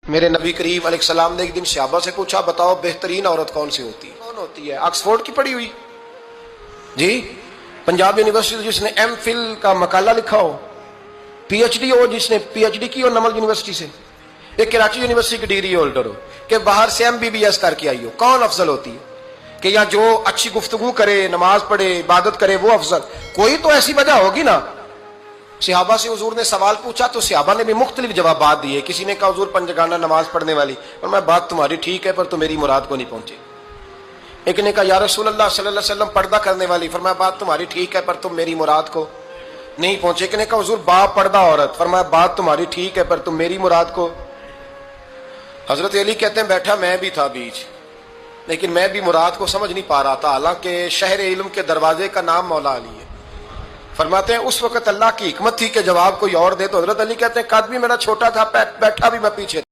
मेरे नबी करीम अलैहिस्सलाम ने एक दिन सहाबा से पूछा, बताओ बेहतरीन औरत कौन सी होती है? कौन होती है? ऑक्सफोर्ड की पढ़ी हुई जी, पंजाब यूनिवर्सिटी जिसने एमफिल का मकाला लिखा हो, पीएचडी हो जिसने पीएचडी की हो नमल यूनिवर्सिटी से, एक कराची यूनिवर्सिटी की डिग्री होल्डर हो, कि बाहर से एमबीबीएस करके आई हो, कौन अफजल होती है? कि या जो अच्छी गुफ्तगू करे, नमाज पढ़े, इबादत करे, वो अफजल? कोई तो ऐसी वजह होगी ना। सहाबा से हुजूर ने सवाल पूछा तो सहाबा ने भी मुख्तलिफ जवाब दिए। किसी ने कहा हुजूर पंजगाना नमाज पढ़ने वाली, और मैं बात तुम्हारी ठीक है पर तुम मेरी मुराद को नहीं पहुंचे। एक ने कहा या रसूलल्लाह सल्लल्लाहु अलैहि वसल्लम पर्दा करने वाली, फरमाया बात तुम्हारी ठीक है पर तुम मेरी मुराद को नहीं पहुंचे। एक ने कहा हुजूर बापर्दा औरत, फरमाया बात तुम्हारी ठीक है पर तुम मेरी मुराद को। हजरत अली कहते हैं बैठा मैं भी था बीच, लेकिन मैं भी मुराद को समझ नहीं पा रहा था, हालांकि शहर इल्म के दरवाजे का नाम मौला अली है। फरमाते हैं उस वक्त अल्लाह की हिकमत थी कि जवाब कोई और दे। तो हजरत अली कहते हैं कद भी मेरा छोटा था, बैठा भी मैं पीछे।